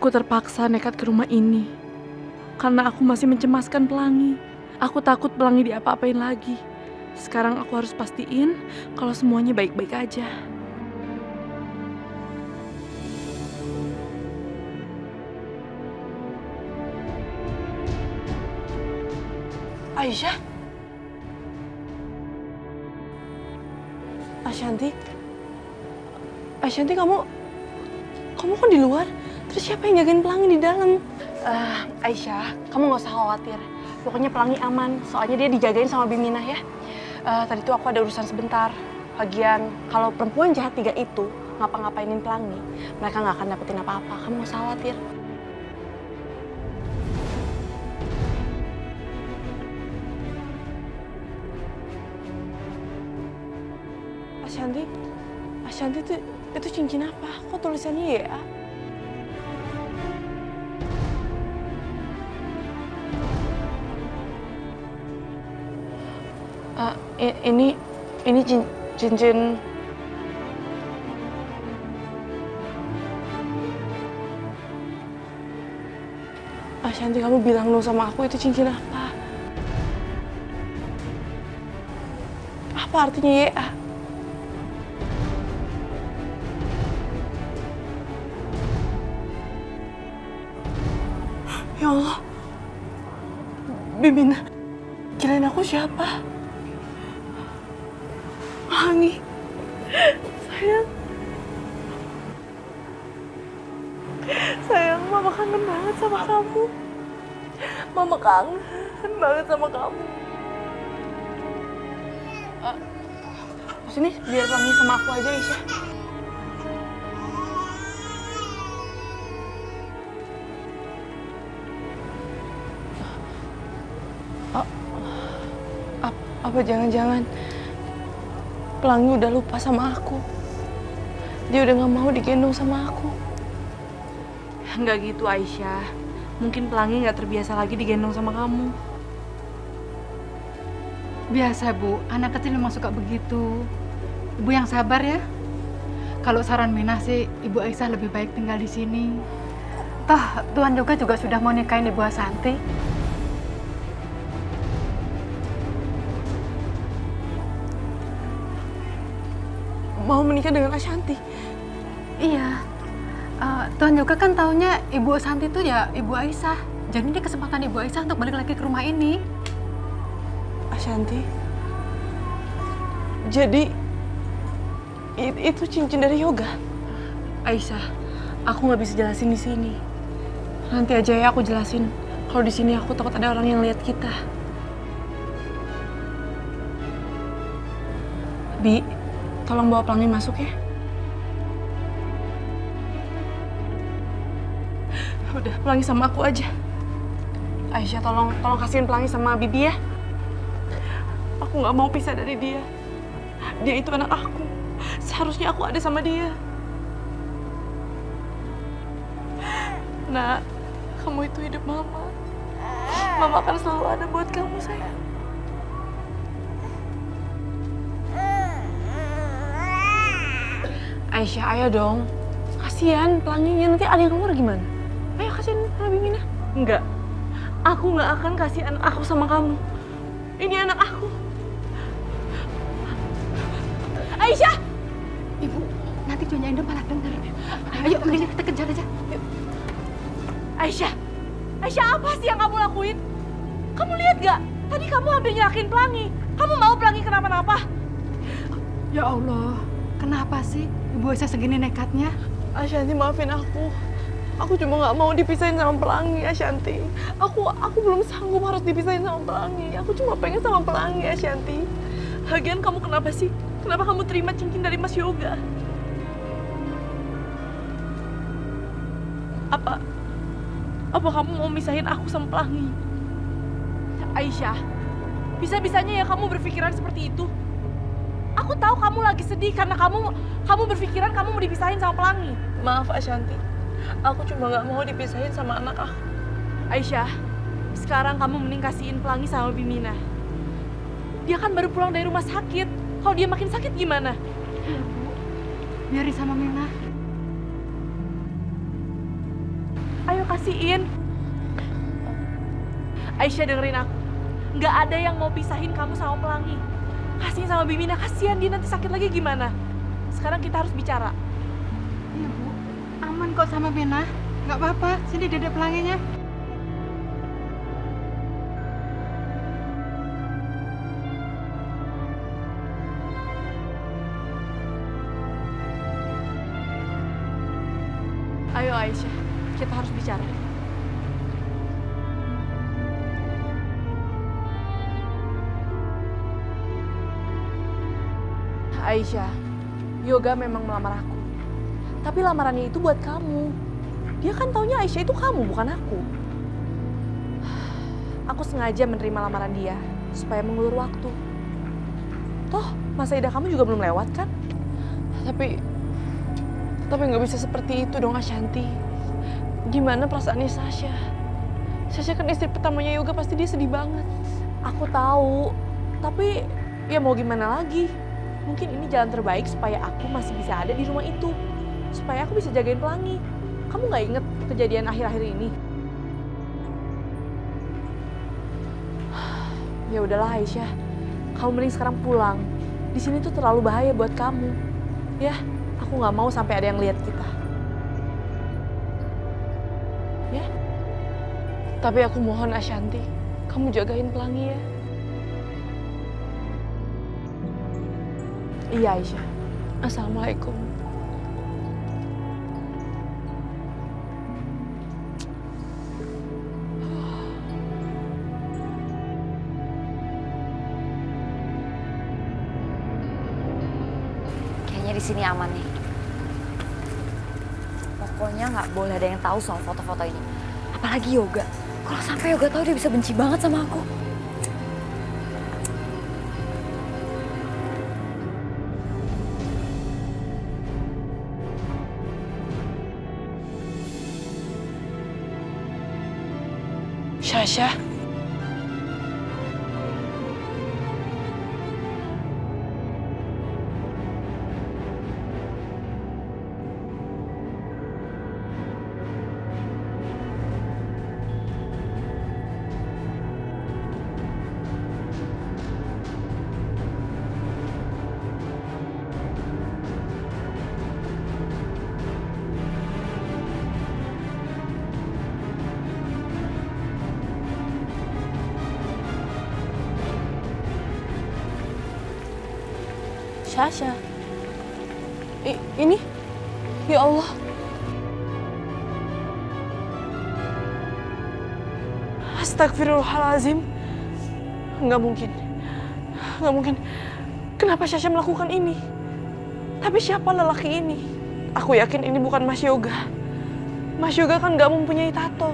Aku terpaksa nekat ke rumah ini karena aku masih mencemaskan Pelangi. Aku takut Pelangi diapa-apain lagi. Sekarang aku harus pastiin kalau semuanya baik-baik aja. Aisyah? Ashanti? Ashanti, kamu kok di luar? Terus siapa yang jagain Pelangi di dalam? Aisyah, kamu gak usah khawatir. Pokoknya Pelangi aman, soalnya dia dijagain sama Biminah ya. Tadi tuh aku ada urusan sebentar. Lagian, kalau perempuan jahat 3 itu ngapa-ngapainin Pelangi, mereka gak akan dapetin apa-apa. Kamu gak usah khawatir. Ashanti itu cincin apa? Kok tulisannya ya? Ini cincin. Ashanti, kamu bilang dong sama aku itu cincin apa? Apa artinya ya? Ya Allah, Bimina, kirain aku siapa? Pelangi, sayang, Mama kangen banget sama kamu. Mama kangen banget sama kamu. Sini, biar Pelangi sama aku aja, Aisyah. Apa jangan-jangan Pelangi udah lupa sama aku? Dia udah gak mau digendong sama aku. Nggak gitu, Aisyah. Mungkin Pelangi nggak terbiasa lagi digendong sama kamu. Biasa, Bu. Anak kecil memang suka begitu. Ibu yang sabar ya. Kalau saran Minah sih, Ibu Aisyah lebih baik tinggal di sini. Toh, Tuhan juga sudah mau nikahin Ibu Ashanti. Mau menikah dengan Ashanti? Iya. Tuhan juga kan taunya Ibu Ashanti itu ya Ibu Aisyah. Jadi ini kesempatan Ibu Aisyah untuk balik lagi ke rumah ini. Ashanti? Jadi itu cincin dari Yoga? Aisyah, aku nggak bisa jelasin di sini. Nanti aja ya aku jelasin. Kalau di sini aku takut ada orang yang lihat kita. Bi, tolong bawa Pelangi masuk ya. Udah, Pelangi sama aku aja. Aisyah, tolong kasihin Pelangi sama Bibi ya. Aku nggak mau pisah dari dia. Dia itu anak aku. Seharusnya aku ada sama dia. Nak, kamu itu hidup Mama. Mama akan selalu ada buat kamu, sayang. Aisyah, ayo dong. Kasihan Pelanginya, nanti ada yang keluar gimana? Ayo kasihin sama Bimina. Enggak. Aku nggak akan kasih anak aku sama kamu. Ini anak aku. Aisyah! Ibu, nanti Nyonya Endo malah dengar. Ayo, mending kita kejar aja. Yuk. Aisyah, apa sih yang kamu lakuin? Kamu lihat gak? Tadi kamu hampir nyelakin Pelangi. Kamu mau Pelangi kenapa-napa? Ya Allah, kenapa sih Ibu Aisyah segini nekatnya? Ashanti, maafin aku. Aku cuma nggak mau dipisahin sama Pelangi, Ashanti. Aku belum sanggup harus dipisahin sama Pelangi. Aku cuma pengen sama Pelangi, Ashanti. Lagian kamu kenapa sih? Kenapa kamu terima cincin dari Mas Yoga? Apa kamu mau misahin aku sama Pelangi? Aisyah, bisa-bisanya ya kamu berpikiran seperti itu. Aku tahu kamu lagi sedih karena kamu berpikiran kamu mau dipisahin sama Pelangi. Maaf, Ashanti. Aku cuma nggak mau dipisahin sama anak aku. Aisyah, sekarang kamu mending kasihin Pelangi sama Bimina. Dia kan baru pulang dari rumah sakit. Kalau dia makin sakit gimana? Iya, Bu. Biarin sama Minah. Ayo kasihin. Aisyah dengerin aku. Nggak ada yang mau pisahin kamu sama Pelangi. Kasihin sama Bimina, kasihan dia nanti sakit lagi gimana. Sekarang kita harus bicara. Iya Bu, aman kok sama Mina. Nggak apa-apa, sini Dedek Pelanginya. Ayo Aisyah, kita harus bicara. Aisyah, Yoga memang melamar aku. Tapi lamarannya itu buat kamu. Dia kan taunya Aisyah itu kamu, bukan aku. Aku sengaja menerima lamaran dia supaya mengulur waktu. Toh, masa idah kamu juga belum lewat kan? Tapi nggak bisa seperti itu dong Ashanti. Gimana perasaannya Sasha? Sasha kan istri pertamanya Yoga, pasti dia sedih banget. Aku tahu, tapi ya mau gimana lagi? Mungkin ini jalan terbaik supaya aku masih bisa ada di rumah itu. Supaya aku bisa jagain Pelangi. Kamu nggak inget kejadian akhir-akhir ini? Ya udahlah Aisyah, kamu mending sekarang pulang. Di sini tuh terlalu bahaya buat kamu. Ya, aku nggak mau sampai ada yang lihat kita. Ya. Tapi aku mohon Ashanti, kamu jagain Pelangi ya. Iya Aisyah. Assalamualaikum. Kayaknya di sini aman nih. Pokoknya nggak boleh ada yang tahu soal foto-foto ini. Apalagi Yoga. Kalau sampai Yoga tahu, dia bisa benci banget sama aku. Sasha. Sasha. Ini? Ya Allah. Astagfirullahalazim. Nggak mungkin. Nggak mungkin. Kenapa Sasha melakukan ini? Tapi siapa lelaki ini? Aku yakin ini bukan Mas Yoga. Mas Yoga kan nggak mempunyai tato.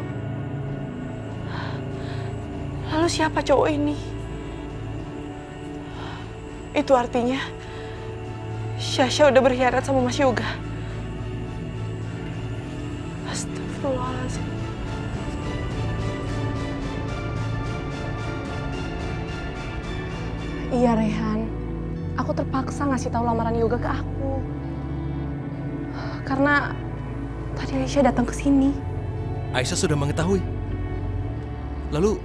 Lalu siapa cowok ini? Itu artinya Sasha udah berkhianat sama Mas Yoga. Astagfirullahaladzim. Iya Rehan, aku terpaksa ngasih tahu lamaran Yoga ke aku. Karena tadi Aisyah datang ke sini. Aisyah sudah mengetahui. Lalu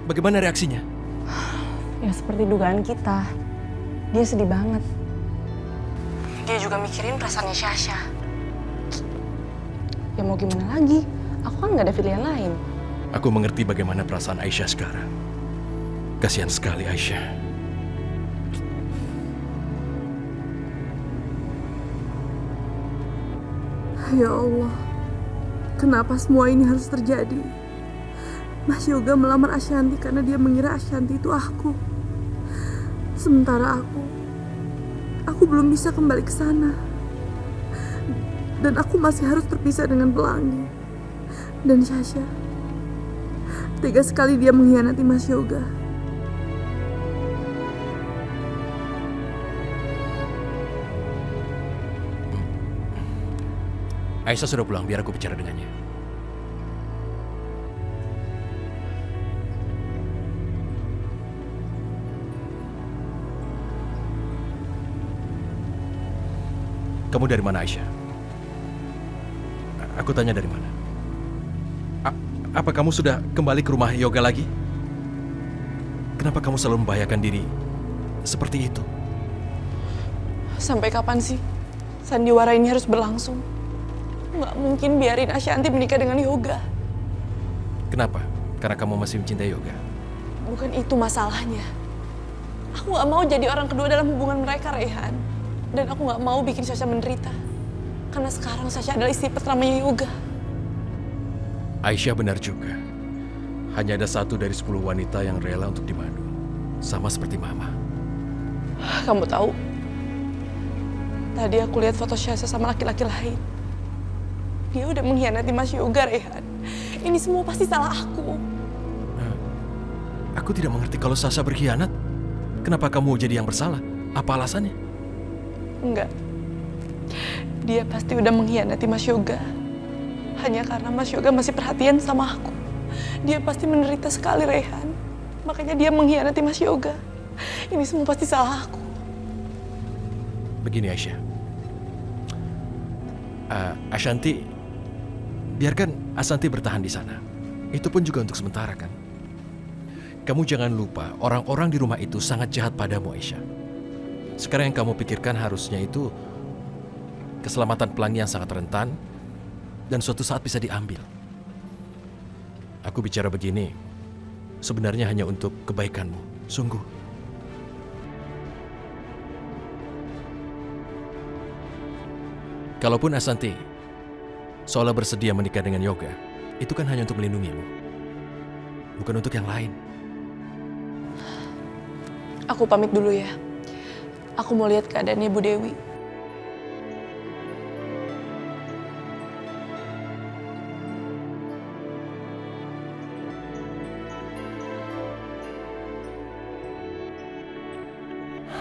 bagaimana reaksinya? Ya seperti dugaan kita. Dia sedih banget. Dia juga mikirin perasaannya Sasha. Ya mau gimana lagi? Aku kan nggak ada pilihan lain. Aku mengerti bagaimana perasaan Aisyah sekarang. Kasihan sekali Aisyah. Ya Allah, kenapa semua ini harus terjadi? Mas Yoga melamar Ashanti karena dia mengira Ashanti itu aku. Sementara aku belum bisa kembali ke sana. Dan aku masih harus terpisah dengan Pelangi. Dan Sasha, tega sekali dia mengkhianati Mas Yoga. Aisyah sudah pulang, biar aku bicara dengannya. Kamu dari mana Aisyah? Aku tanya dari mana? Apa kamu sudah kembali ke rumah yoga lagi? Kenapa kamu selalu membahayakan diri seperti itu? Sampai kapan sih sandiwara ini harus berlangsung? Nggak mungkin biarin Ashanti menikah dengan Yoga. Kenapa? Karena kamu masih mencintai yoga? Bukan itu masalahnya. Aku nggak mau jadi orang kedua dalam hubungan mereka, Rehan. Dan aku nggak mau bikin Sasha menderita. Karena sekarang Sasha adalah istri pertamanya Yoga. Aisyah benar juga. Hanya ada 1 dari 10 wanita yang rela untuk dimadu. Sama seperti Mama. Kamu tahu, tadi aku lihat foto Sasha sama laki-laki lain. Dia udah mengkhianati Mas Yoga, Rehan. Ini semua pasti salah aku. Aku tidak mengerti kalau Sasha berkhianat. Kenapa kamu jadi yang bersalah? Apa alasannya? Enggak. Dia pasti udah mengkhianati Mas Yoga. Hanya karena Mas Yoga masih perhatian sama aku. Dia pasti menderita sekali, Rehan. Makanya dia mengkhianati Mas Yoga. Ini semua pasti salah aku. Begini Aisyah. Ashanti, biarkan Ashanti bertahan di sana. Itu pun juga untuk sementara kan. Kamu jangan lupa, orang-orang di rumah itu sangat jahat padamu Aisyah. Sekarang yang kamu pikirkan harusnya itu keselamatan pelangi yang sangat rentan dan suatu saat bisa diambil. Aku bicara begini sebenarnya hanya untuk kebaikanmu, sungguh. Kalaupun Ashanti seolah bersedia menikah dengan Yoga, itu kan hanya untuk melindungimu, bukan untuk yang lain. Aku pamit dulu ya. Aku mau lihat keadaannya Bu Dewi.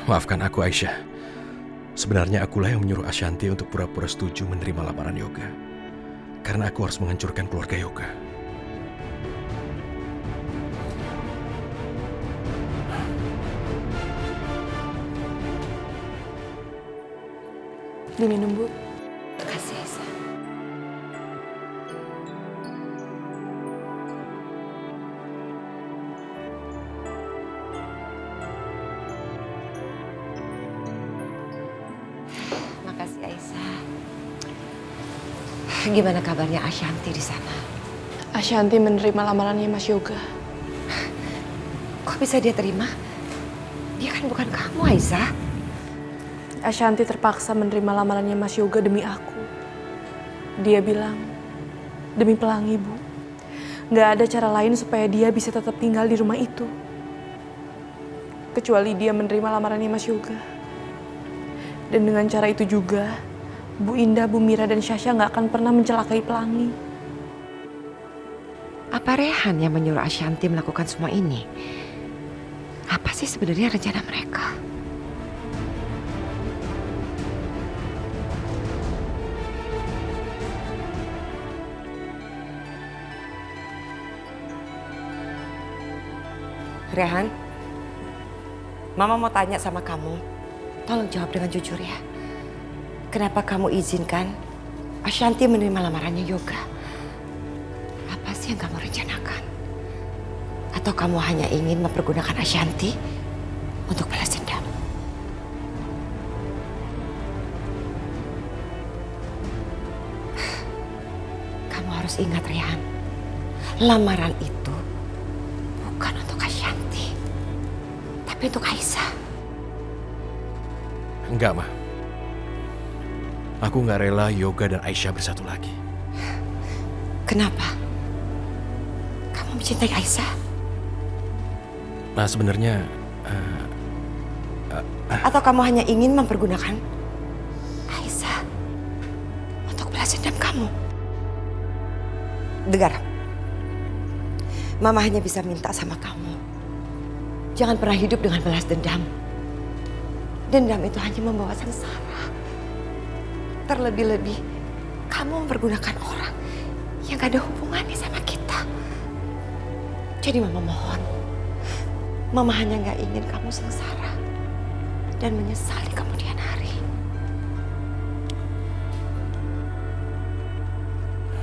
Maafkan aku Aisyah. Sebenarnya akulah yang menyuruh Ashanti untuk pura-pura setuju menerima lamaran Yoga. Karena aku harus menghancurkan keluarga Yoga. Diminum, Bu. Makasih, Aisyah. Makasih, Aisyah. Gimana kabarnya Ashanti di sana? Ashanti menerima lamarannya Mas Yoga. Kok bisa dia terima? Dia kan bukan kamu, Aisyah. Ashanti terpaksa menerima lamarannya Mas Yoga demi aku. Dia bilang, demi pelangi, Bu. Nggak ada cara lain supaya dia bisa tetap tinggal di rumah itu. Kecuali dia menerima lamarannya Mas Yoga. Dan dengan cara itu juga, Bu Indah, Bu Mira, dan Sasha nggak akan pernah mencelakai pelangi. Apa Rehan yang menyuruh Ashanti melakukan semua ini? Apa sih sebenarnya rencana mereka? Rehan, Mama mau tanya sama kamu. Tolong jawab dengan jujur ya. Kenapa kamu izinkan Ashanti menerima lamarannya Yoga? Apa sih yang kamu rencanakan? Atau kamu hanya ingin mempergunakan Ashanti untuk balas dendam? Kamu harus ingat, Rehan. Lamaran itu bukan untuk Ashanti, tapi untuk Aisyah. Enggak, Ma. Aku nggak rela Yoga dan Aisyah bersatu lagi. Kenapa? Kamu mencintai Aisyah? Nah, sebenarnya Atau kamu hanya ingin mempergunakan Aisyah untuk balas dendam kamu? Dengar, Mama hanya bisa minta sama kamu. Jangan pernah hidup dengan balas dendam. Dendam itu hanya membawa sengsara. Terlebih-lebih, kamu mempergunakan orang yang gak ada hubungannya sama kita. Jadi Mama mohon, Mama hanya gak ingin kamu sengsara dan menyesal di kemudian hari.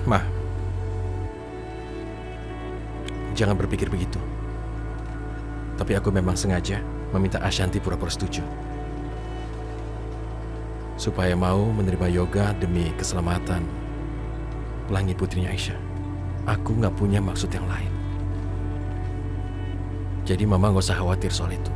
Ma, jangan berpikir begitu. Tapi aku memang sengaja meminta Ashanti pura-pura setuju. Supaya mau menerima Yoga demi keselamatan Pelangi putrinya Aisyah. Aku nggak punya maksud yang lain. Jadi Mama nggak usah khawatir soal itu.